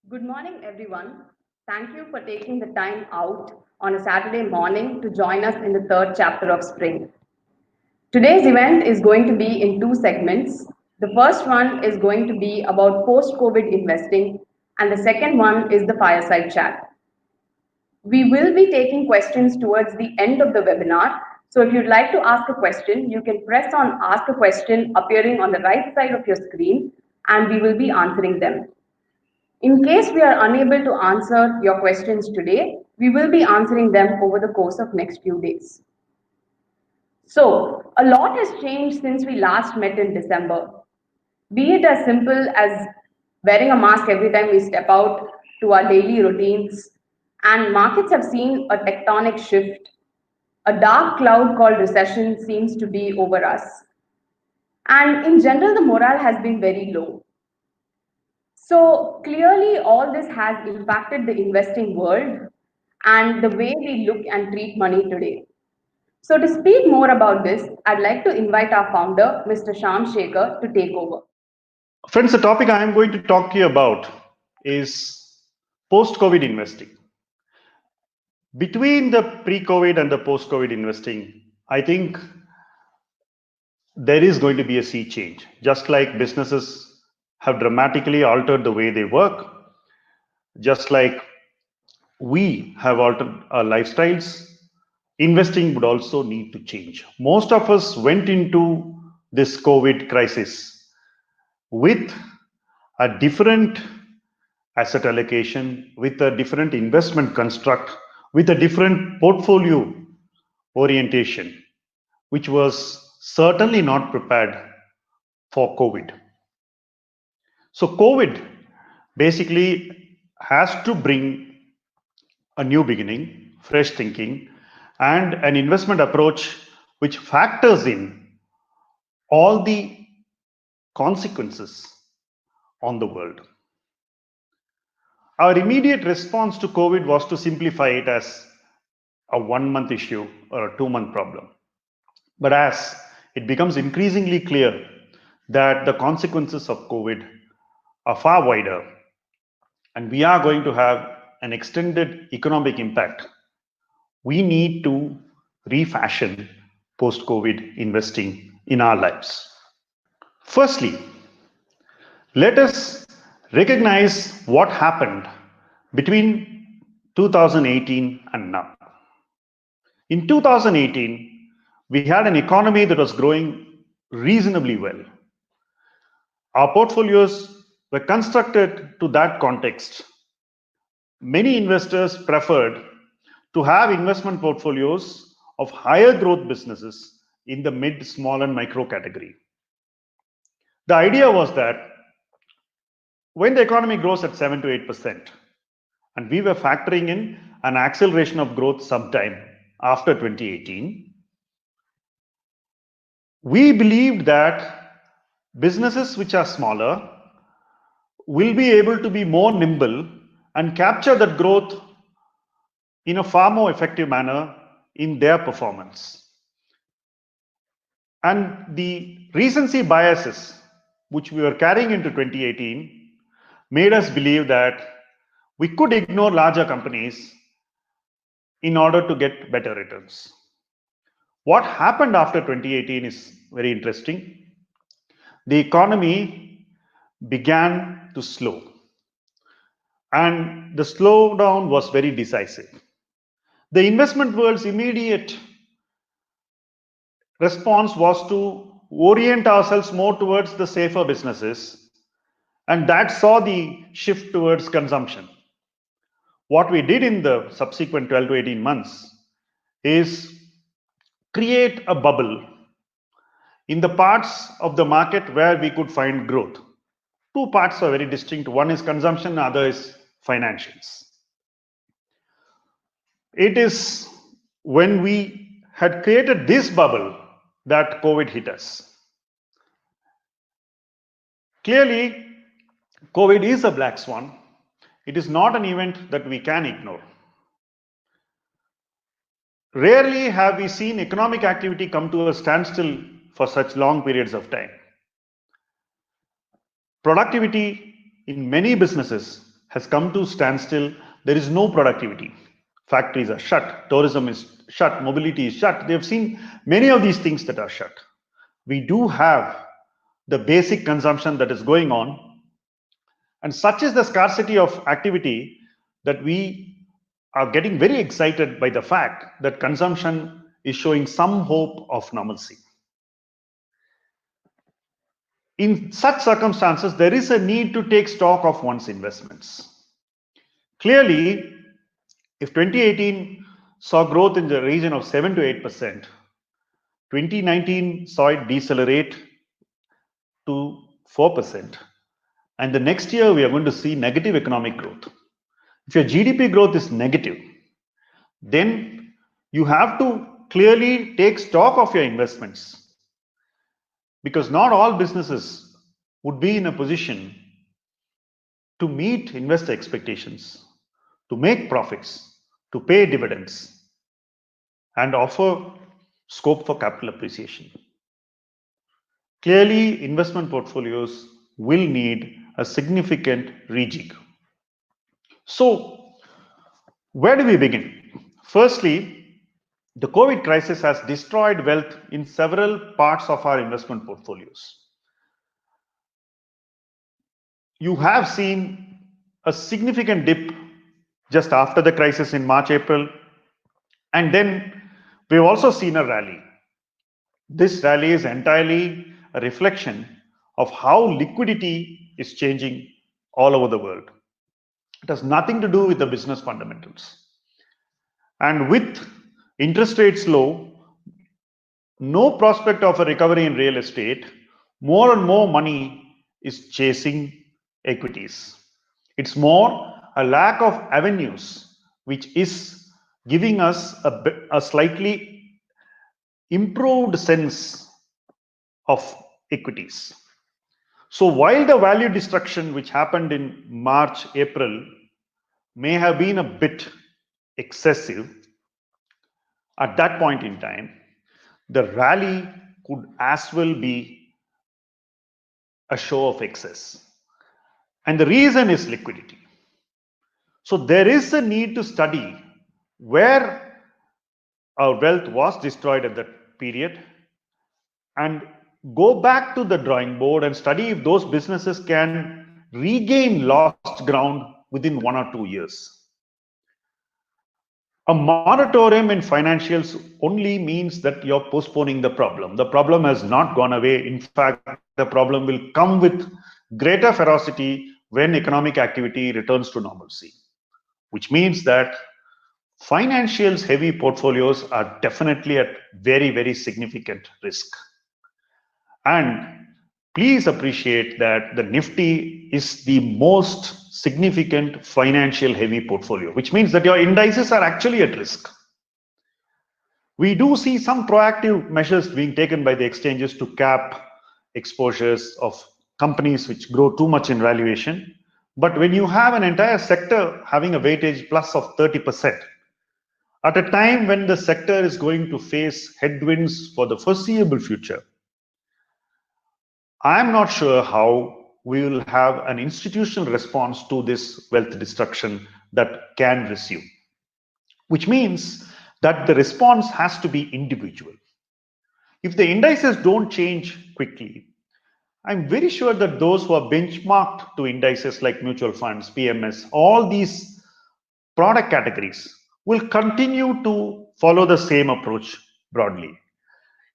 Good morning, everyone. Thank you for taking the time out on a Saturday morning to join us in the third chapter of Spring. Today's event is going to be in two segments. The first one is going to be about post COVID investing, and the second one is the fireside chat. We will be taking questions towards the end of the webinar. So if you'd like to ask a question, you can press on Ask a Question appearing on the right side of your screen, and we will be answering them. In case we are unable to answer your questions today, we will be answering them over the course of next few days. So, a lot has changed since we last met in December. Be it as simple as wearing a mask every time we step out to our daily routines, and markets have seen a tectonic shift. A dark cloud called recession seems to be over us. And in general, the morale has been very low. So clearly, all this has impacted the investing world and the way we look and treat money today. So to speak more about this, I'd like to invite our founder, Mr. Sham Shekhar, to take over. Friends, the topic I am going to talk to you about is post-COVID investing. Between the pre-COVID and the post-COVID investing, I think there is going to be a sea change. Just like businesses have dramatically altered the way they work, just like we have altered our lifestyles, investing would also need to change. Most of us went into this COVID crisis with a different asset allocation, with a different investment construct, with a different portfolio orientation, which was certainly not prepared for COVID. So COVID basically has to bring a new beginning, fresh thinking, and an investment approach which factors in all the consequences on the world. Our immediate response to COVID was to simplify it as a 1 month issue or a 2 month problem. But as it becomes increasingly clear that the consequences of COVID are far wider and we are going to have an extended economic impact, we need to refashion post-COVID investing in our lives. Firstly, let us recognize what happened between 2018 and now. In 2018, we had an economy that was growing reasonably well. Our portfolios were constructed to that context. Many investors preferred to have investment portfolios of higher growth businesses in the mid, small, and micro category. The idea was that when the economy grows at 7 to 8%, and we were factoring in an acceleration of growth sometime after 2018, we believed that businesses which are smaller will be able to be more nimble and capture that growth in a far more effective manner in their performance. And the recency biases which we were carrying into 2018 made us believe that we could ignore larger companies in order to get better returns. What happened after 2018 is very interesting. The economy began to slow, and the slowdown was very decisive. The investment world's immediate response was to orient ourselves more towards the safer businesses, and that saw the shift towards consumption. What we did in the subsequent 12 to 18 months is create a bubble in the parts of the market where we could find growth. Two parts are very distinct. One is consumption, the other is financials. It is when we had created this bubble that COVID hit us. Clearly, COVID is a black swan. It is not an event that we can ignore. Rarely have we seen economic activity come to a standstill for such long periods of time. Productivity in many businesses has come to standstill. There is no productivity. Factories are shut, tourism is shut, mobility is shut. They have seen many of these things that are shut. We do have the basic consumption that is going on, and such is the scarcity of activity that we are getting very excited by the fact that consumption is showing some hope of normalcy. In such circumstances, there is a need to take stock of one's investments. Clearly, if 2018 saw growth in the region of 7 to 8%, 2019 saw it decelerate to 4%, and the next year we are going to see negative economic growth. If your GDP growth is negative, then you have to clearly take stock of your investments, because not all businesses would be in a position to meet investor expectations, to make profits, to pay dividends, and offer scope for capital appreciation. Clearly, investment portfolios will need a significant rejig. So, where do we begin? Firstly, the COVID crisis has destroyed wealth in several parts of our investment portfolios. You have seen a significant dip just after the crisis in March, April, and then we've also seen a rally. This rally is entirely a reflection of how liquidity is changing all over the world. It has nothing to do with the business fundamentals. And with interest rates low, no prospect of a recovery in real estate, more and more money is chasing equities. It's more a lack of avenues, which is giving us a slightly improved sense of equities. So while the value destruction which happened in March, April may have been a bit excessive at that point in time, the rally could as well be a show of excess. And the reason is liquidity. So there is a need to study where our wealth was destroyed at that period and go back to the drawing board and study if those businesses can regain lost ground within 1 or 2 years. A moratorium in financials only means that you're postponing the problem. The problem has not gone away. In fact, the problem will come with greater ferocity when economic activity returns to normalcy, which means that financials heavy portfolios are definitely at very, very significant risk. And please appreciate that the Nifty is the most significant financial heavy portfolio, which means that your indices are actually at risk. We do see some proactive measures being taken by the exchanges to cap exposures of companies which grow too much in valuation. But when you have an entire sector having a weightage plus of 30%, at a time when the sector is going to face headwinds for the foreseeable future, I'm not sure how we will have an institutional response to this wealth destruction that can resume, which means that the response has to be individual. If the indices don't change quickly, I'm very sure that those who are benchmarked to indices like mutual funds, PMS, all these product categories will continue to follow the same approach broadly.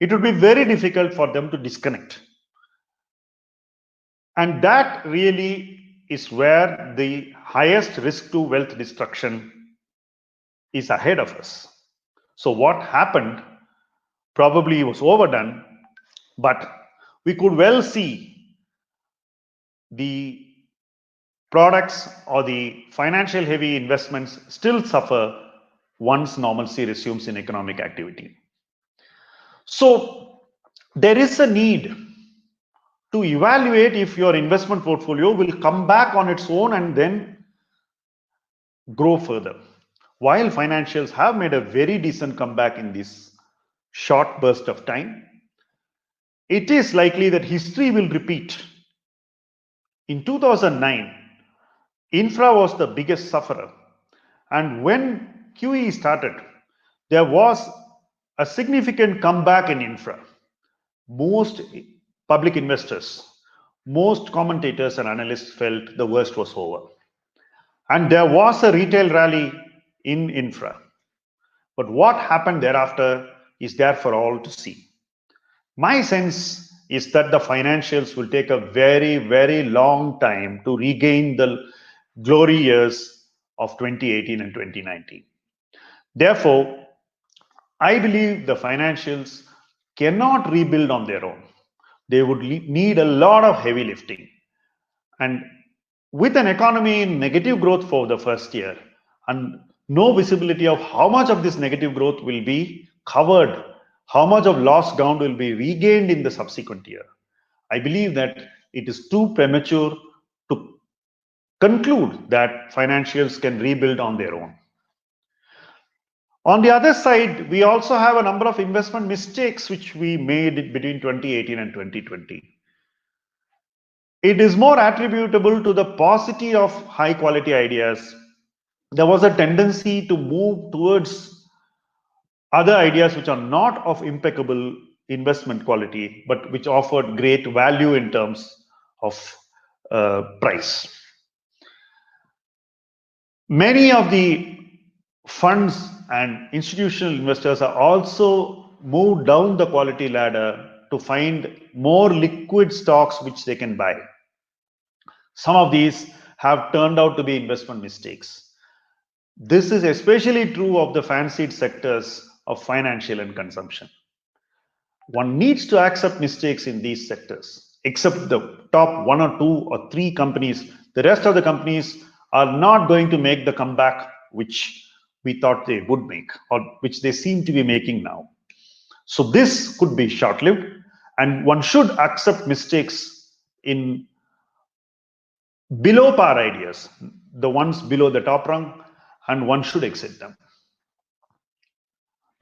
It would be very difficult for them to disconnect. And that really is where the highest risk to wealth destruction is ahead of us. So what happened probably was overdone, but we could well see the products or the financial heavy investments still suffer once normalcy resumes in economic activity. So there is a need to evaluate if your investment portfolio will come back on its own and then grow further. While financials have made a very decent comeback in this short burst of time, it is likely that history will repeat. In 2009, infra was the biggest sufferer. And when QE started, there was a significant comeback in infra. Most public investors, most commentators and analysts felt the worst was over. And there was a retail rally in infra. But what happened thereafter is there for all to see. My sense is that the financials will take a very, very long time to regain the glory years of 2018 and 2019. Therefore, I believe the financials cannot rebuild on their own. They would need a lot of heavy lifting. And with an economy in negative growth for the first year and no visibility of how much of this negative growth will be covered, how much of lost ground will be regained in the subsequent year, I believe that it is too premature to conclude that financials can rebuild on their own. On the other side, we also have a number of investment mistakes which we made between 2018 and 2020. It is more attributable to the paucity of high quality ideas. There was a tendency to move towards other ideas which are not of impeccable investment quality, but which offered great value in terms of price. Many of the funds and institutional investors are also moved down the quality ladder to find more liquid stocks which they can buy. Some of these have turned out to be investment mistakes. This is especially true of the fancied sectors of financial and consumption. One needs to accept mistakes in these sectors, except the top 1 or 2 or 3 companies. The rest of the companies are not going to make the comeback which we thought they would make, or which they seem to be making now. So this could be short-lived, and one should accept mistakes in below par ideas, the ones below the top rung, and one should exit them.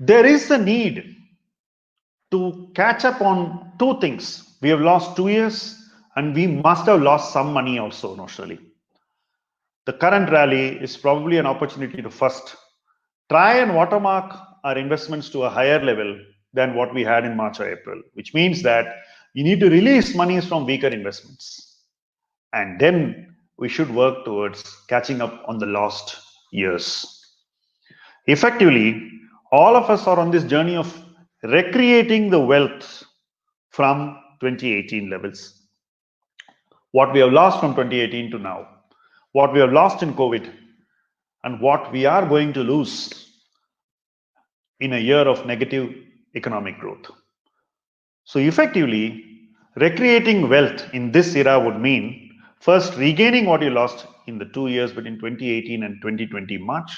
There is a need to catch up on 2 things. We have lost 2 years, and we must have lost some money also notionally. The current rally is probably an opportunity to first try and watermark our investments to a higher level than what we had in March or April, which means that you need to release monies from weaker investments. And then we should work towards catching up on the lost years. Effectively, all of us are on this journey of recreating the wealth from 2018 levels. What we have lost from 2018 to now, what we have lost in COVID, and what we are going to lose in a year of negative economic growth. So effectively, recreating wealth in this era would mean first regaining what you lost in the 2 years between 2018 and 2020 March,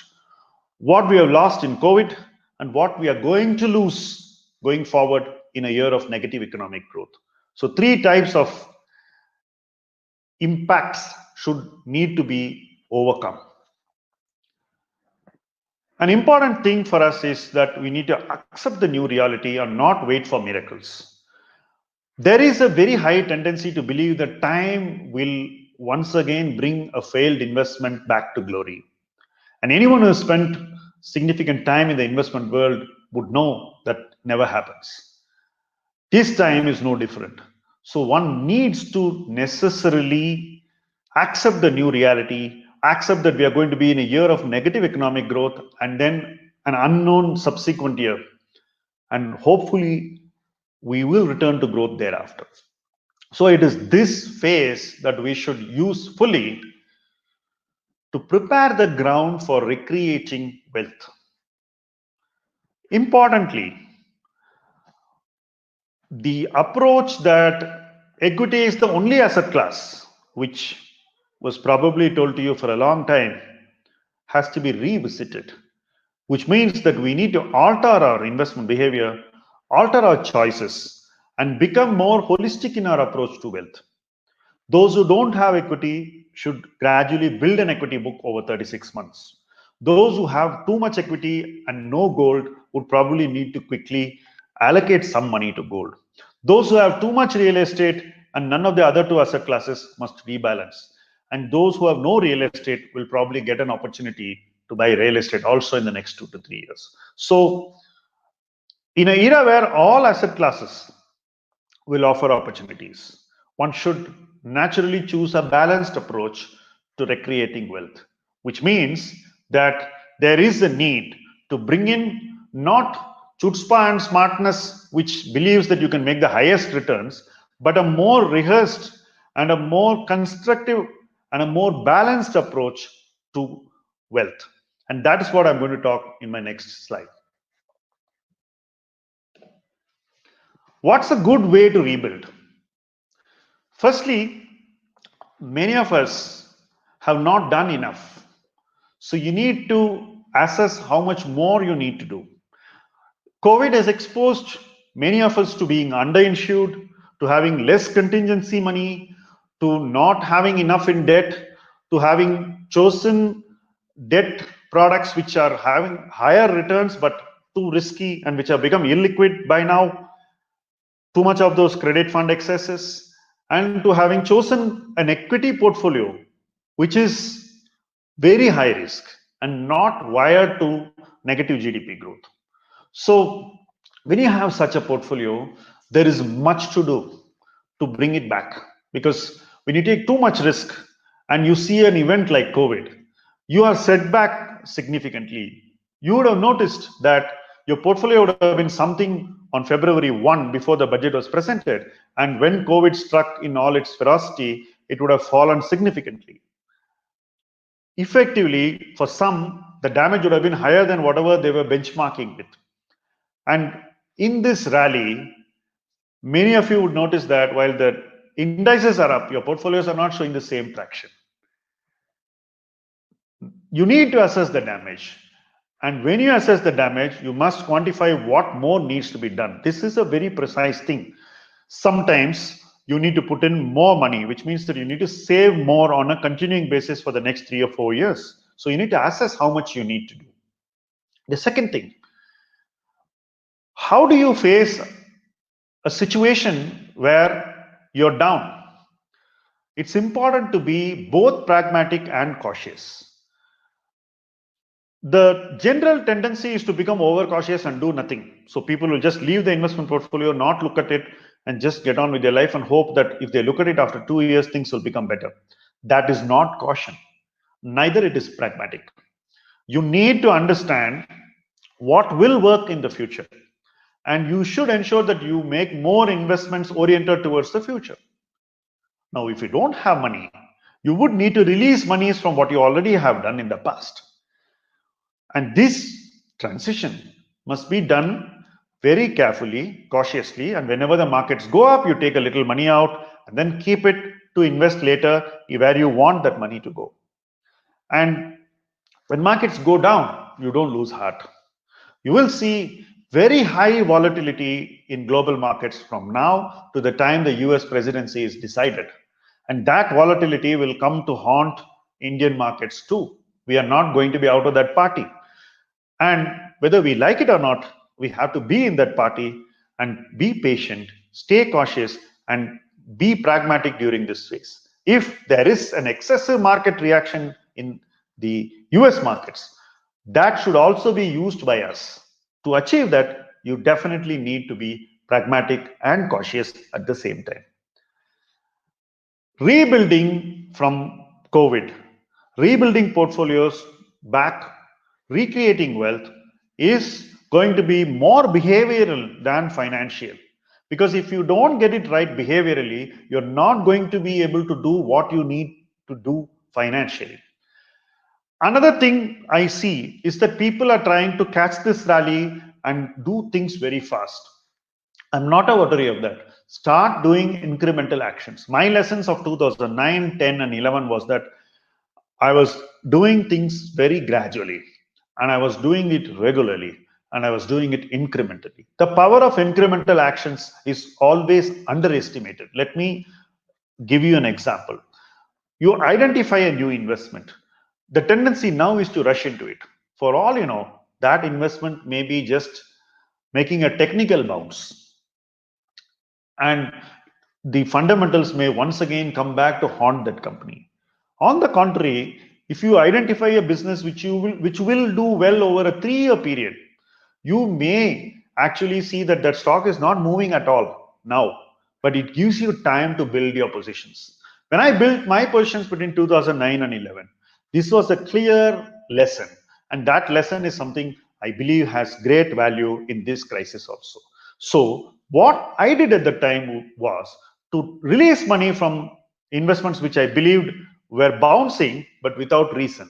what we have lost in COVID, and what we are going to lose going forward in a year of negative economic growth. So 3 types of impacts should need to be overcome. An important thing for us is that we need to accept the new reality and not wait for miracles. There is a very high tendency to believe that time will once again bring a failed investment back to glory. And anyone who has spent significant time in the investment world would know that never happens. This time is no different. So one needs to necessarily accept the new reality, accept that we are going to be in a year of negative economic growth and then an unknown subsequent year. And hopefully we will return to growth thereafter. So it is this phase that we should use fully to prepare the ground for recreating wealth. Importantly, the approach that equity is the only asset class, which was probably told to you for a long time, has to be revisited, which means that we need to alter our investment behavior, alter our choices, and become more holistic in our approach to wealth. Those who don't have equity should gradually build an equity book over 36 months. Those who have too much equity and no gold would probably need to quickly allocate some money to gold. Those who have too much real estate and none of the other 2 asset classes must rebalance. and those who have no real estate will probably get an opportunity to buy real estate also in the next 2 to 3 years. So in an era where all asset classes will offer opportunities, one should naturally choose a balanced approach to recreating wealth, which means that there is a need to bring in not chutzpah and smartness, which believes that you can make the highest returns, but a more rehearsed and a more constructive and a more balanced approach to wealth. And that is what I'm going to talk in my next slide. What's a good way to rebuild? Firstly, many of us have not done enough. So you need to assess how much more you need to do. COVID has exposed many of us to being underinsured, to having less contingency money, to not having enough in debt, to having chosen debt products which are having higher returns but too risky and which have become illiquid by now, too much of those credit fund excesses, and to having chosen an equity portfolio which is very high risk and not wired to negative GDP growth. So when you have such a portfolio, there is much to do to bring it back, because when you take too much risk and you see an event like COVID, you are set back significantly. You would have noticed that your portfolio would have been something on February 1 before the budget was presented, and when COVID struck in all its ferocity, it would have fallen significantly. Effectively, for some, the damage would have been higher than whatever they were benchmarking with. And in this rally, many of you would notice that while the indices are up, your portfolios are not showing the same traction. You need to assess the damage. And when you assess the damage, you must quantify what more needs to be done. This is a very precise thing. Sometimes you need to put in more money, which means that you need to save more on a continuing basis for the next 3 or 4 years. So you need to assess how much you need to do. The second thing, how do you face a situation where you're down? It's important to be both pragmatic and cautious. The general tendency is to become overcautious and do nothing. So people will just leave the investment portfolio, not look at it, and just get on with their life and hope that if they look at it after 2 years, things will become better. That is not caution. Neither it is pragmatic. You need to understand what will work in the future. And you should ensure that you make more investments oriented towards the future. Now, if you don't have money, you would need to release monies from what you already have done in the past. And this transition must be done very carefully, cautiously, and whenever the markets go up, you take a little money out and then keep it to invest later where you want that money to go. And when markets go down, you don't lose heart. You will see very high volatility in global markets from now to the time the US presidency is decided. And that volatility will come to haunt Indian markets too. We are not going to be out of that party. And whether we like it or not, we have to be in that party and be patient, stay cautious, and be pragmatic during this phase. If there is an excessive market reaction in the US markets, that should also be used by us. To achieve that, you definitely need to be pragmatic and cautious at the same time. Rebuilding from COVID, rebuilding portfolios back, recreating wealth is going to be more behavioral than financial. Because if you don't get it right behaviorally, you're not going to be able to do what you need to do financially. Another thing I see is that people are trying to catch this rally and do things very fast. I'm not a votary of that. Start doing incremental actions. My lessons of 2009, 10, and 11 was that I was doing things very gradually, and I was doing it regularly, and I was doing it incrementally. The power of incremental actions is always underestimated. Let me give you an example. You identify a new investment. The tendency now is to rush into it. For all you know, that investment may be just making a technical bounce. And the fundamentals may once again come back to haunt that company. On the contrary, if you identify a business which will do well over a 3-year period, you may actually see that that stock is not moving at all now, but it gives you time to build your positions. When I built my positions between 2009 and 11, this was a clear lesson, and that lesson is something I believe has great value in this crisis also. So what I did at the time was to release money from investments which I believed were bouncing but without reason.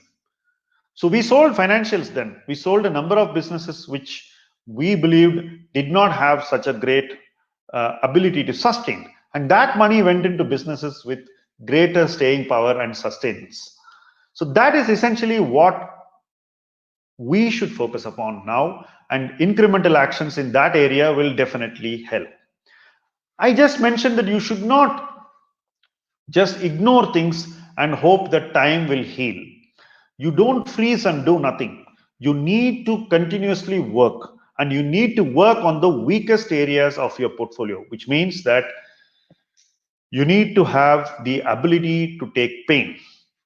So we sold financials then. We sold a number of businesses which we believed did not have such a great ability to sustain. And that money went into businesses with greater staying power and sustenance. So that is essentially what we should focus upon now, and incremental actions in that area will definitely help. I just mentioned that you should not just ignore things and hope that time will heal. You don't freeze and do nothing. You need to continuously work, and you need to work on the weakest areas of your portfolio, which means that you need to have the ability to take pain.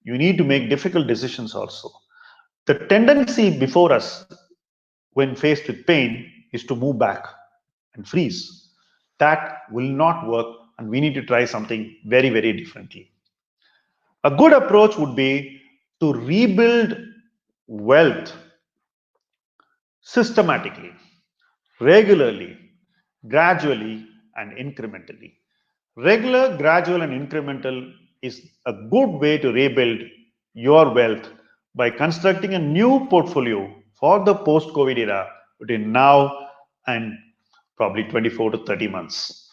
You need to make difficult decisions also. The tendency before us when faced with pain is to move back and freeze. That will not work, and we need to try something very, very differently. A good approach would be to rebuild wealth systematically, regularly, gradually, and incrementally. Regular, gradual, and incremental is a good way to rebuild your wealth by constructing a new portfolio for the post COVID era between now and probably 24 to 30 months.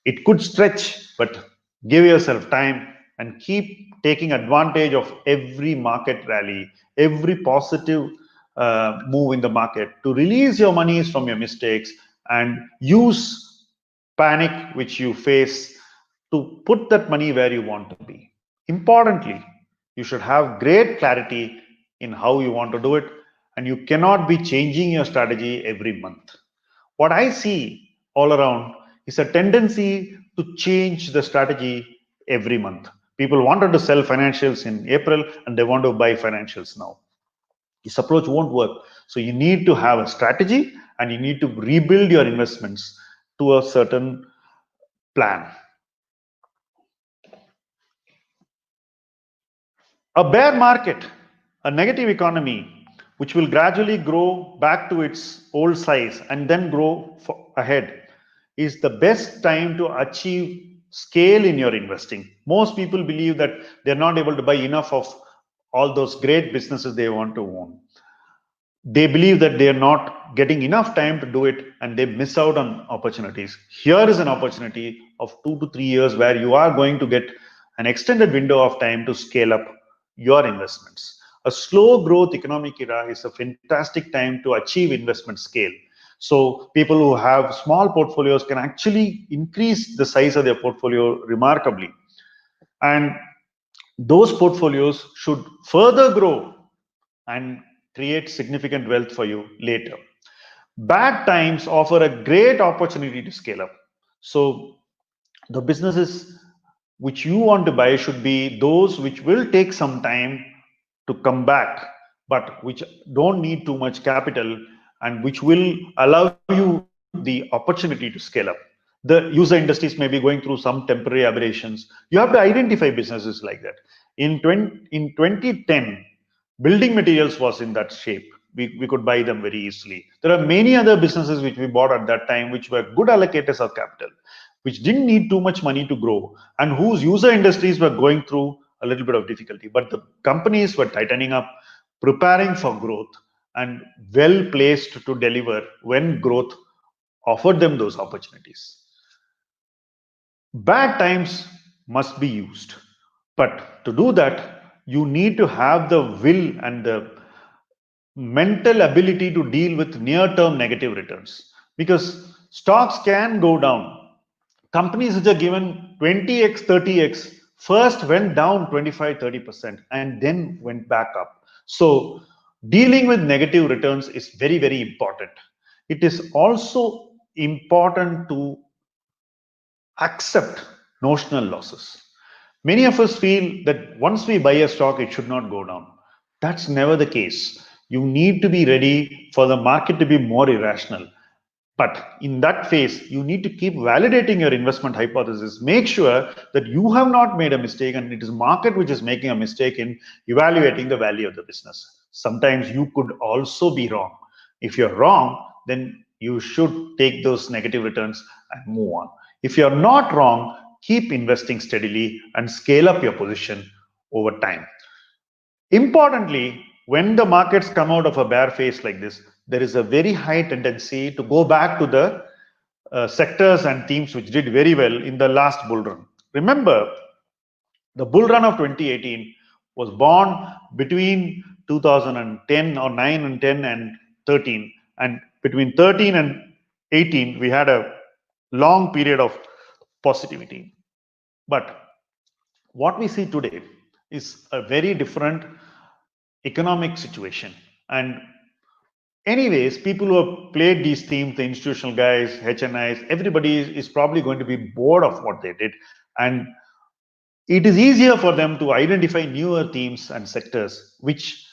It could stretch, but give yourself time and keep taking advantage of every market rally, every positive move in the market to release your monies from your mistakes and use panic which you face to put that money where you want to be. Importantly, you should have great clarity in how you want to do it, and you cannot be changing your strategy every month. What I see all around is a tendency to change the strategy every month. People wanted to sell financials in April and they want to buy financials now. This approach won't work. So you need to have a strategy and you need to rebuild your investments to a certain plan. A bear market, a negative economy, which will gradually grow back to its old size and then grow ahead, is the best time to achieve scale in your investing. Most people believe that they're not able to buy enough of all those great businesses they want to own. They believe that they are not getting enough time to do it and they miss out on opportunities. Here is an opportunity of 2 to 3 years where you are going to get an extended window of time to scale up your investments. A slow growth economic era is a fantastic time to achieve investment scale. So people who have small portfolios can actually increase the size of their portfolio remarkably. And those portfolios should further grow and create significant wealth for you later. Bad times offer a great opportunity to scale up. So the businesses which you want to buy should be those which will take some time to come back, but which don't need too much capital and which will allow you the opportunity to scale up. The user industries may be going through some temporary aberrations. You have to identify businesses like that. In 2010, building materials was in that shape. We could buy them very easily. There are many other businesses which we bought at that time which were good allocators of capital, which didn't need too much money to grow and whose user industries were going through a little bit of difficulty. But the companies were tightening up, preparing for growth, and well placed to deliver when growth offered them those opportunities. Bad times must be used. But to do that, you need to have the will and the mental ability to deal with near-term negative returns. Because stocks can go down. Companies which are given 20x, 30x first went down 25-30% and then went back up. So dealing with negative returns is very, very important. It is also important to accept notional losses. Many of us feel that once we buy a stock, it should not go down. That's never the case. You need to be ready for the market to be more irrational. But in that phase, you need to keep validating your investment hypothesis. Make sure that you have not made a mistake and it is market which is making a mistake in evaluating the value of the business. Sometimes you could also be wrong. If you're wrong, then you should take those negative returns and move on. If you're not wrong, keep investing steadily and scale up your position over time. Importantly, when the markets come out of a bear phase like this, there is a very high tendency to go back to the sectors and themes which did very well in the last bull run. Remember, the bull run of 2018 was born between 2010 or 9 and 10 and 13. And between 13 and 18, we had a long period of positivity. But what we see today is a very different economic situation. And anyways, people who have played these themes, the institutional guys, HNIs, everybody is probably going to be bored of what they did. And it is easier for them to identify newer themes and sectors which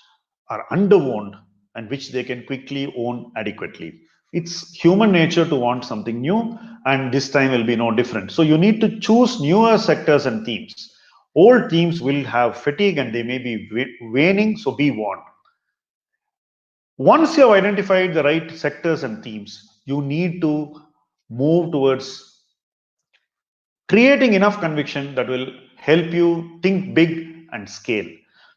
are underowned and which they can quickly own adequately. It's human nature to want something new, and this time will be no different. So you need to choose newer sectors and themes. Old themes will have fatigue and they may be waning, so be warned. Once you have identified the right sectors and themes, you need to move towards creating enough conviction that will help you think big and scale.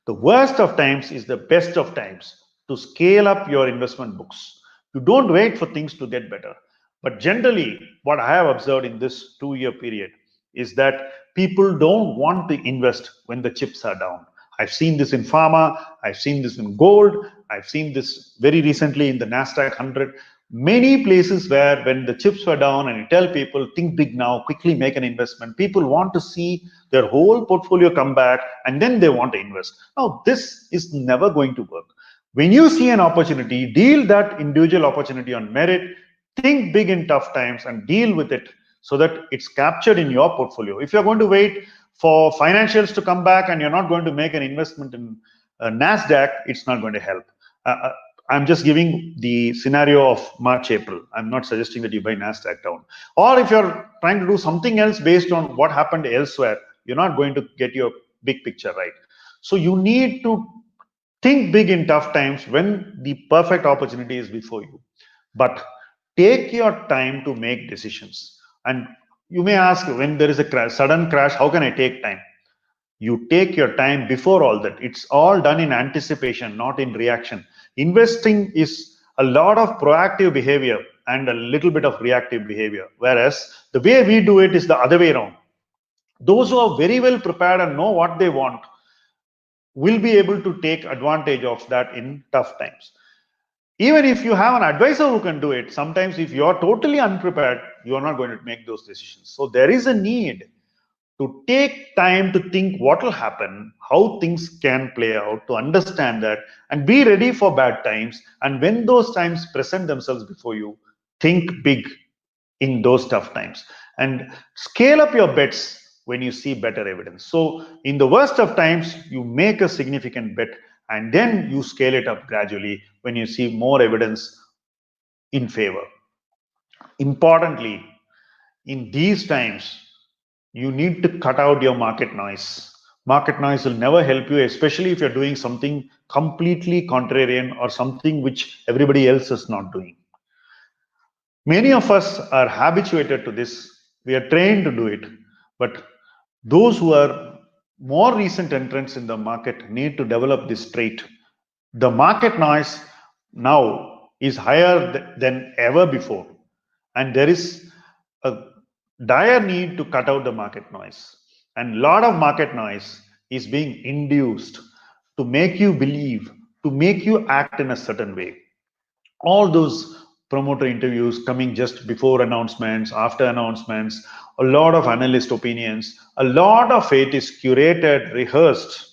The worst of times is the best of times to scale up your investment books. You don't wait for things to get better. But generally, what I have observed in this 2-year period is that people don't want to invest when the chips are down. I've seen this in pharma, I've seen this in gold, I've seen this very recently in the NASDAQ 100. Many places where when the chips were down and you tell people, think big now, quickly make an investment, people want to see their whole portfolio come back and then they want to invest. Now, this is never going to work. When you see an opportunity, deal that individual opportunity on merit, think big in tough times and deal with it so that it's captured in your portfolio. If you're going to wait for financials to come back and you're not going to make an investment in NASDAQ, it's not going to help. I'm just giving the scenario of March, April. I'm not suggesting that you buy NASDAQ down. Or if you're trying to do something else based on what happened elsewhere, you're not going to get your big picture right. So you need to think big in tough times when the perfect opportunity is before you. But take your time to make decisions. And you may ask, when there is a crash, sudden crash, how can I take time? You take your time before all that. It's all done in anticipation, not in reaction. Investing is a lot of proactive behavior and a little bit of reactive behavior. Whereas the way we do it is the other way around. Those who are very well prepared and know what they want will be able to take advantage of that in tough times. Even if you have an advisor who can do it, sometimes if you are totally unprepared, you are not going to make those decisions. So there is a need to take time to think what will happen, how things can play out, to understand that and be ready for bad times. And when those times present themselves before you, think big in those tough times and scale up your bets when you see better evidence. So in the worst of times, you make a significant bet and then you scale it up gradually when you see more evidence in favor. Importantly, in these times, you need to cut out your market noise. Market noise will never help you, especially if you're doing something completely contrarian or something which everybody else is not doing. Many of us are habituated to this. We are trained to do it. But those who are more recent entrants in the market need to develop this trait. The market noise now is higher than ever before. And there is a dire need to cut out the market noise. And a lot of market noise is being induced to make you believe, to make you act in a certain way. All those promoter interviews coming just before announcements, after announcements, a lot of analyst opinions, a lot of it is curated, rehearsed.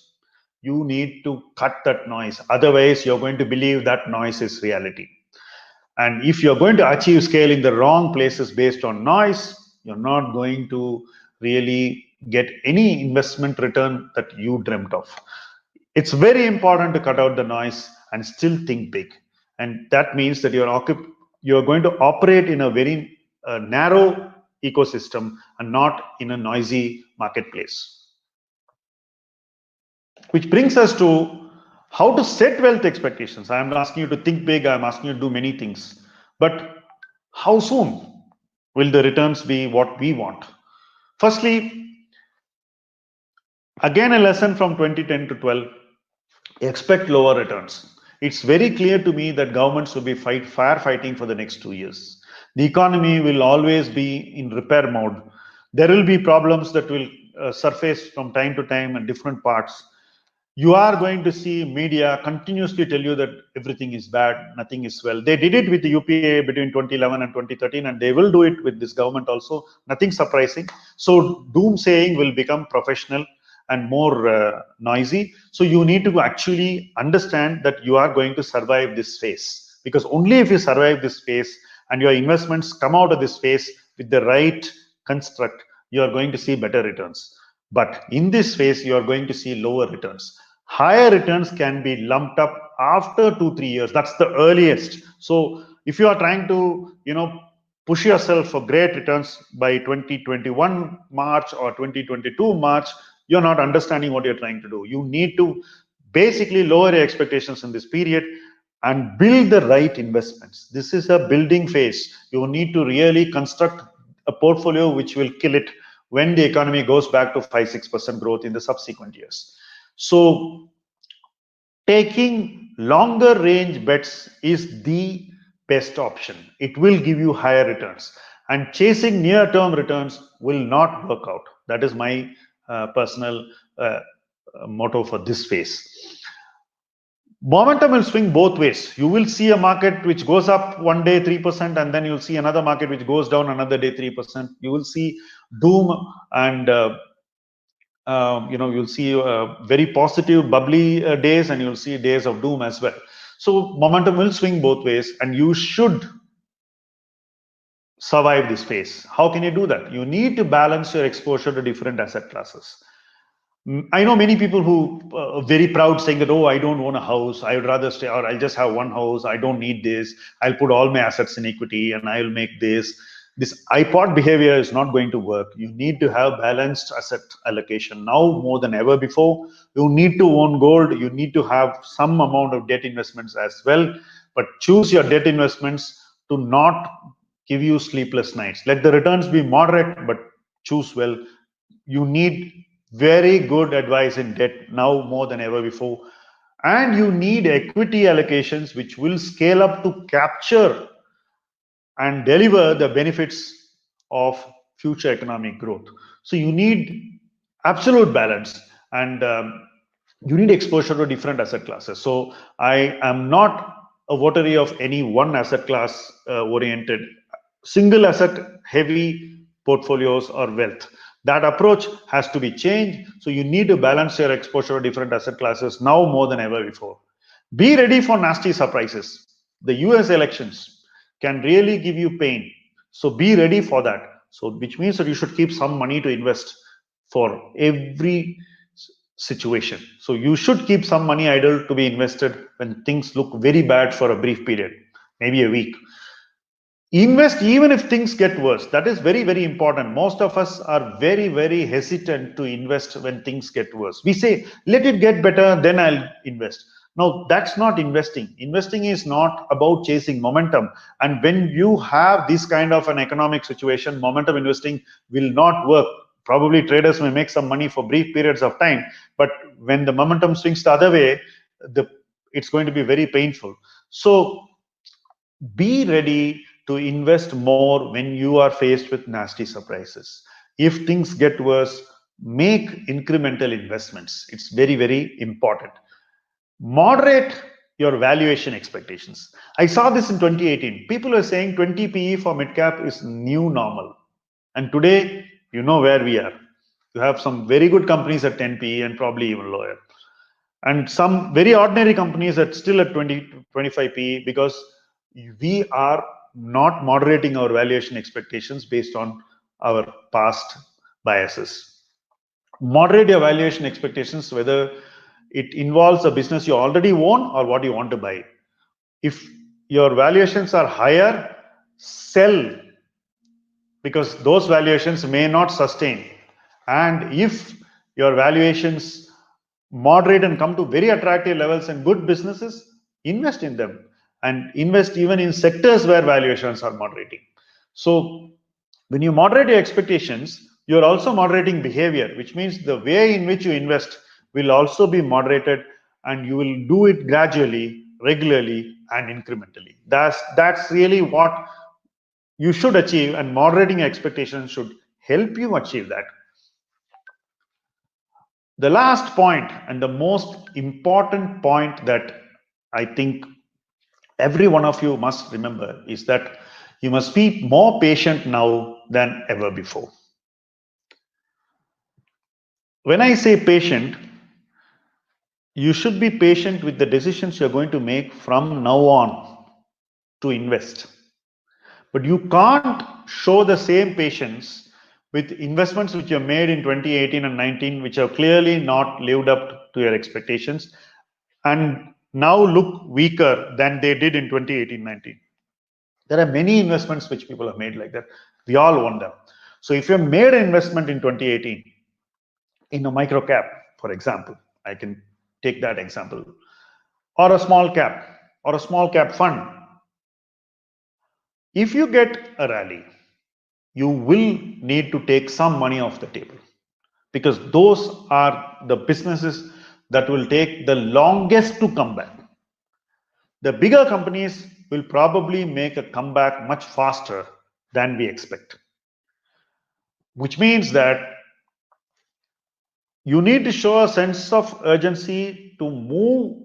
You need to cut that noise. Otherwise, you're going to believe that noise is reality. And if you're going to achieve scale in the wrong places based on noise, you're not going to really get any investment return that you dreamt of. It's very important to cut out the noise and still think big. And that means that you're going to operate in a very narrow ecosystem and not in a noisy marketplace. Which brings us to how to set wealth expectations. I'm asking you to think big, I'm asking you to do many things. But how soon will the returns be what we want? Firstly, again, a lesson from 2010 to 12, expect lower returns. It's very clear to me that governments will be firefighting for the next 2 years. The economy will always be in repair mode. There will be problems that will surface from time to time in different parts. You are going to see media continuously tell you that everything is bad, nothing is well. They did it with the UPA between 2011 and 2013, and they will do it with this government also. Nothing surprising. So doomsaying will become professional and more noisy. So you need to actually understand that you are going to survive this phase, because only if you survive this phase and your investments come out of this phase with the right construct, you are going to see better returns. But in this phase, you are going to see lower returns. Higher returns can be lumped up after 2-3 years. That's the earliest. So if you are trying to, push yourself for great returns by 2021 March or 2022 March, you're not understanding what you're trying to do. You need to basically lower your expectations in this period and build the right investments. This is a building phase. You need to really construct a portfolio which will kill it when the economy goes back to 5-6% growth in the subsequent years. So taking longer range bets is the best option. It will give you higher returns, and chasing near-term returns will not work out. That is my personal motto for this phase. Momentum will swing both ways. You will see a market which goes up one day 3%, and then you'll see another market which goes down another day 3%. You will see doom and you'll see very positive, bubbly days, and you'll see days of doom as well. So momentum will swing both ways, and you should survive this phase. How can you do that? You need to balance your exposure to different asset classes. I know many people who are very proud saying that, oh, I don't own a house, I would rather stay, or I'll just have one house, I don't need this, I'll put all my assets in equity and I'll make this. This iPod behavior is not going to work. You need to have balanced asset allocation now more than ever before. You need to own gold. You need to have some amount of debt investments as well. But choose your debt investments to not give you sleepless nights. Let the returns be moderate, but choose well. You need very good advice in debt now more than ever before. And you need equity allocations which will scale up to capture and deliver the benefits of future economic growth. So you need absolute balance, and you need exposure to different asset classes. So I am not a votary of any one asset class oriented, single asset heavy portfolios or wealth. That approach has to be changed. So you need to balance your exposure to different asset classes now more than ever before. Be ready for nasty surprises. The US elections can really give you pain. So be ready for that. So which means that you should keep some money to invest for every situation. So you should keep some money idle to be invested when things look very bad for a brief period, maybe a week. Invest even if things get worse. That is very, very important. Most of us are very, very hesitant to invest when things get worse. We say, let it get better, then I'll invest. No, that's not investing. Investing is not about chasing momentum. And when you have this kind of an economic situation, momentum investing will not work. Probably traders may make some money for brief periods of time, but when the momentum swings the other way, it's going to be very painful. So be ready to invest more when you are faced with nasty surprises. If things get worse, make incremental investments. It's very, very important. Moderate your valuation expectations. I saw this in 2018. People are saying 20 PE for midcap is new normal. And today, you know where we are. You have some very good companies at 10 PE and probably even lower. And some very ordinary companies are still at 20-25 PE, because we are not moderating our valuation expectations based on our past biases. Moderate your valuation expectations, whether it involves a business you already own or what you want to buy. If your valuations are higher, sell, because those valuations may not sustain. And if your valuations moderate and come to very attractive levels and good businesses, invest in them, and invest even in sectors where valuations are moderating. So when you moderate your expectations, you're also moderating behavior, which means the way in which you invest will also be moderated, and you will do it gradually, regularly, and incrementally. That's really what you should achieve, and moderating expectations should help you achieve that. The last point, and the most important point that I think every one of you must remember, is that you must be more patient now than ever before. When I say patient, you should be patient with the decisions you're going to make from now on to invest. But you can't show the same patience with investments which you have made in 2018 and 19, which have clearly not lived up to your expectations and now look weaker than they did in 2018-19. There are many investments which people have made like that. We all want them. So if you have made an investment in 2018 in a micro cap, for example, I can take that example, or a small cap fund. If you get a rally, you will need to take some money off the table, because those are the businesses that will take the longest to come back. The bigger companies will probably make a comeback much faster than we expect, which means that you need to show a sense of urgency to move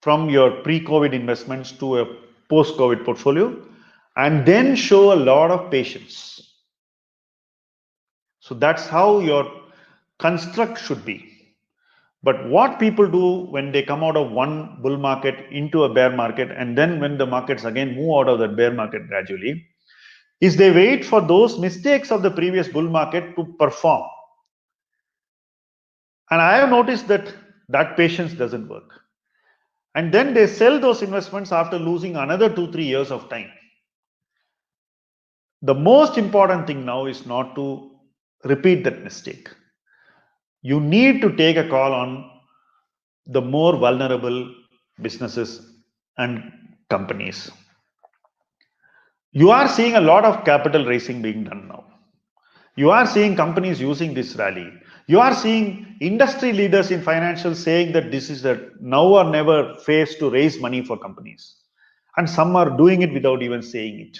from your pre-COVID investments to a post-COVID portfolio, and then show a lot of patience. So that's how your construct should be. But what people do when they come out of one bull market into a bear market, and then when the markets again move out of that bear market gradually, is they wait for those mistakes of the previous bull market to perform. And I have noticed that that patience doesn't work. And then they sell those investments after losing another 2-3 years of time. The most important thing now is not to repeat that mistake. You need to take a call on the more vulnerable businesses and companies. You are seeing a lot of capital raising being done now. You are seeing companies using this rally. You are seeing industry leaders in financials saying that this is a now or never phase to raise money for companies. And some are doing it without even saying it.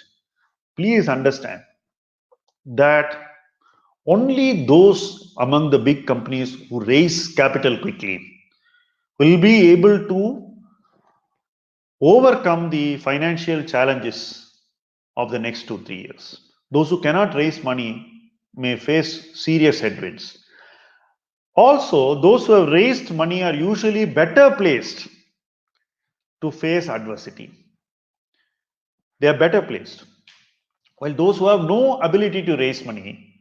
Please understand that only those among the big companies who raise capital quickly will be able to overcome the financial challenges of the next 2-3 years. Those who cannot raise money may face serious headwinds. Also, those who have raised money are usually better placed to face adversity. They are better placed. While those who have no ability to raise money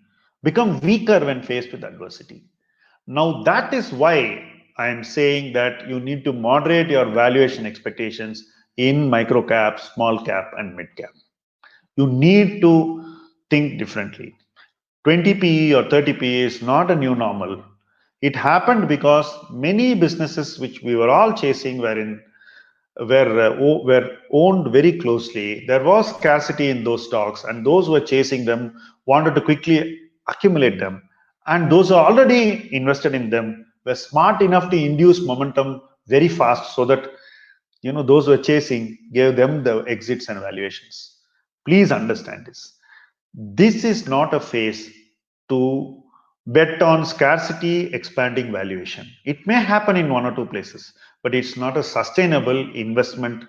become weaker when faced with adversity. Now, that is why I am saying that you need to moderate your valuation expectations in micro cap, small cap, and mid cap. You need to think differently. 20 PE or 30 PE is not a new normal. It happened because many businesses which we were all chasing were owned very closely. There was scarcity in those stocks, and those who were chasing them wanted to quickly accumulate them. And those who are already invested in them were smart enough to induce momentum very fast, so that those who were chasing gave them the exits and valuations. Please understand this. This is not a phase to bet on scarcity expanding valuation. It may happen in 1 or 2 places, but it's not a sustainable investment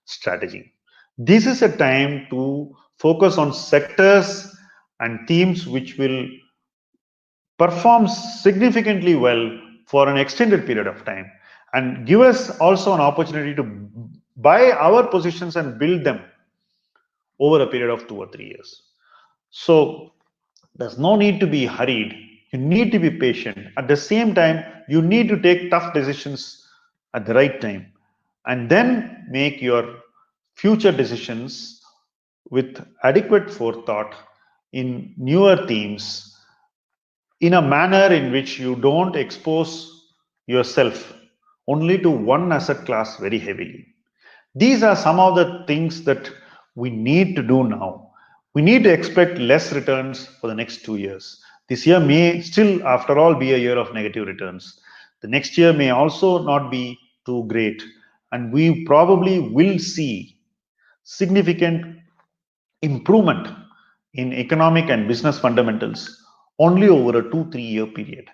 strategy. This is a time to focus on sectors and themes which will perform significantly well for an extended period of time, and give us also an opportunity to buy our positions and build them over a period of 2 or 3 years. So there's no need to be hurried. You need to be patient. At the same time, you need to take tough decisions at the right time and then make your future decisions with adequate forethought in newer themes in a manner in which you don't expose yourself only to one asset class very heavily. These are some of the things that we need to do now. We need to expect less returns for the next 2 years. This year may still, after all, be a year of negative returns. The next year may also not be too great. And we probably will see significant improvement in economic and business fundamentals only over a 2-3 year period.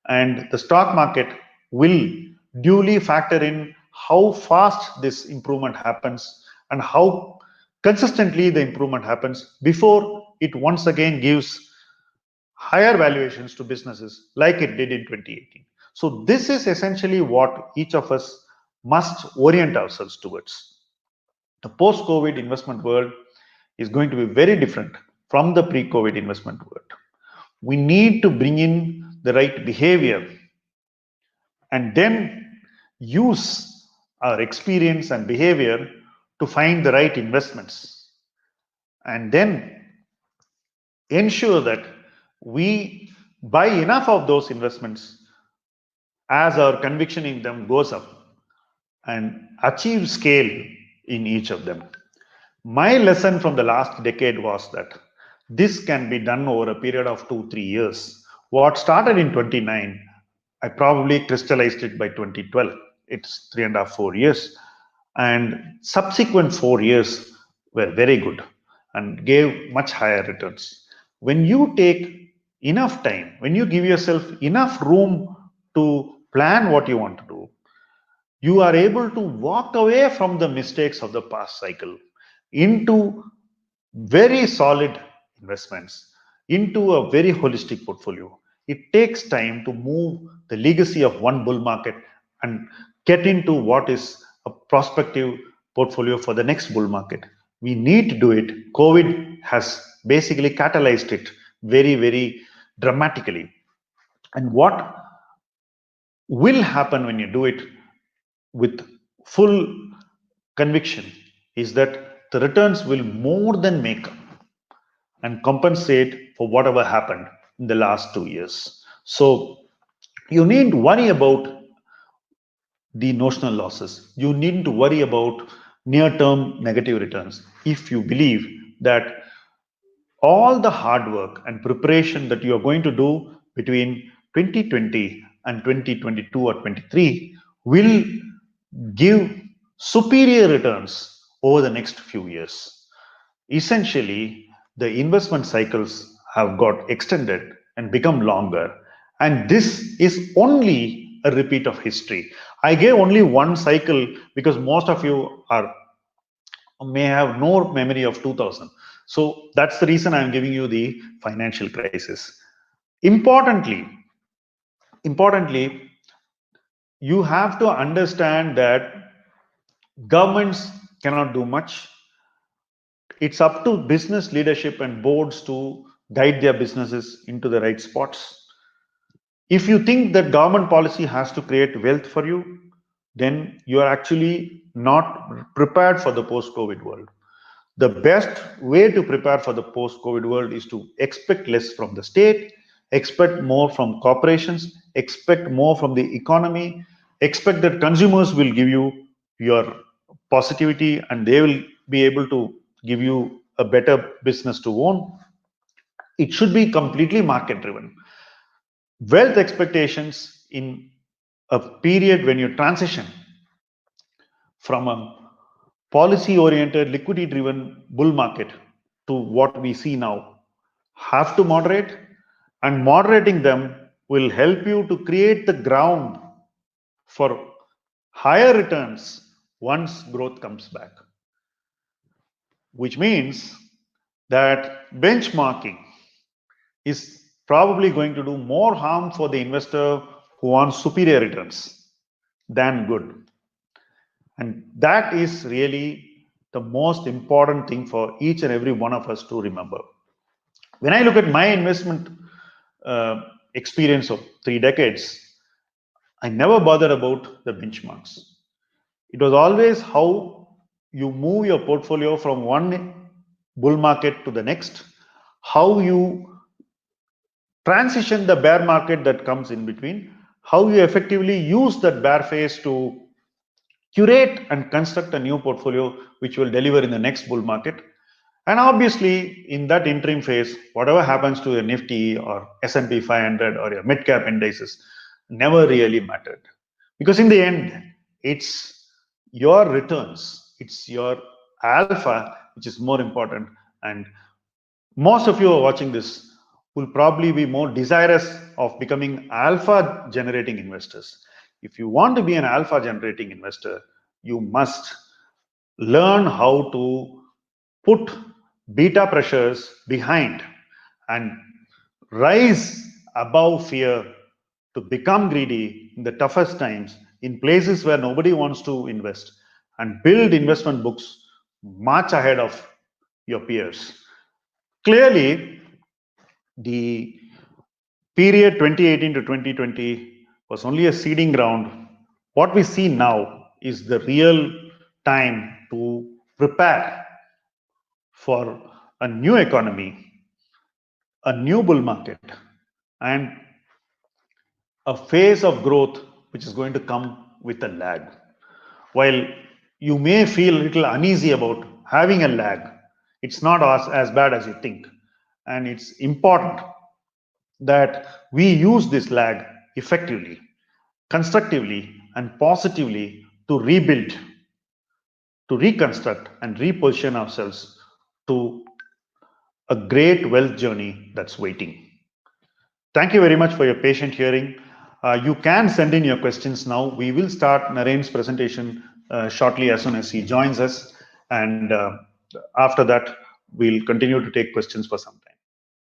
And the stock market will duly factor in how fast this improvement happens and how consistently the improvement happens before it once again gives higher valuations to businesses like it did in 2018. So, this is essentially what each of us must orient ourselves towards. The post COVID investment world is going to be very different from the pre COVID investment world. We need to bring in the right behavior and then use our experience and behavior to find the right investments and then ensure that we buy enough of those investments as our conviction in them goes up and achieve scale in each of them. My lesson from the last decade was that this can be done over a period of 2-3 years. What started in 29, I probably crystallized it by 2012. It's 3.5-4 years. And subsequent 4 years were very good and gave much higher returns. When you take enough time, when you give yourself enough room to plan what you want to do, you are able to walk away from the mistakes of the past cycle into very solid investments, into a very holistic portfolio. It takes time to move the legacy of one bull market and get into what is a prospective portfolio for the next bull market. We need to do it. COVID has basically catalyzed it very, very dramatically. And what will happen when you do it with full conviction is that the returns will more than make up and compensate for whatever happened in the last 2 years. So you need to worry about the notional losses. You need to worry about near-term negative returns if you believe that all the hard work and preparation that you are going to do between 2020 and 2022 or 23 will give superior returns over the next few years. Essentially, the investment cycles have got extended and become longer, and this is only a repeat of history. I gave only one cycle because most of you are may have no memory of 2000. So that's the reason I'm giving you the financial crisis. Importantly, you have to understand that governments cannot do much. It's up to business leadership and boards to guide their businesses into the right spots. If you think that government policy has to create wealth for you, then you are actually not prepared for the post-COVID world. The best way to prepare for the post-COVID world is to expect less from the state, expect more from corporations, expect more from the economy, expect that consumers will give you your positivity and they will be able to give you a better business to own. It should be completely market driven. Wealth expectations in a period when you transition from a policy oriented, liquidity driven bull market to what we see now have to moderate, and moderating them will help you to create the ground for higher returns once growth comes back. Which means that benchmarking is probably going to do more harm for the investor who wants superior returns than good. And that is really the most important thing for each and every one of us to remember. When I look at my investment experience of 3 decades, I never bothered about the benchmarks. It was always how you move your portfolio from one bull market to the next, how you transition the bear market that comes in between, how you effectively use that bear phase to curate and construct a new portfolio which will deliver in the next bull market. And obviously, in that interim phase, whatever happens to your Nifty or S&P 500 or your mid-cap indices never really mattered. Because in the end, it's your returns, it's your alpha, which is more important. And most of you who are watching this will probably be more desirous of becoming alpha generating investors. If you want to be an alpha generating investor, you must learn how to put beta pressures behind and rise above fear to become greedy in the toughest times, in places where nobody wants to invest, and build investment books much ahead of your peers. Clearly, the period 2018 to 2020 was only a seeding ground. What we see now is the real time to prepare for a new economy, a new bull market, and a phase of growth which is going to come with a lag. While you may feel a little uneasy about having a lag, it's not as bad as you think. And it's important that we use this lag effectively, constructively, and positively to rebuild, to reconstruct, and reposition ourselves to a great wealth journey that's waiting. Thank you very much for your patient hearing. You can send in your questions now. We will start Naren's presentation shortly as soon as he joins us. And after that, we'll continue to take questions for some time.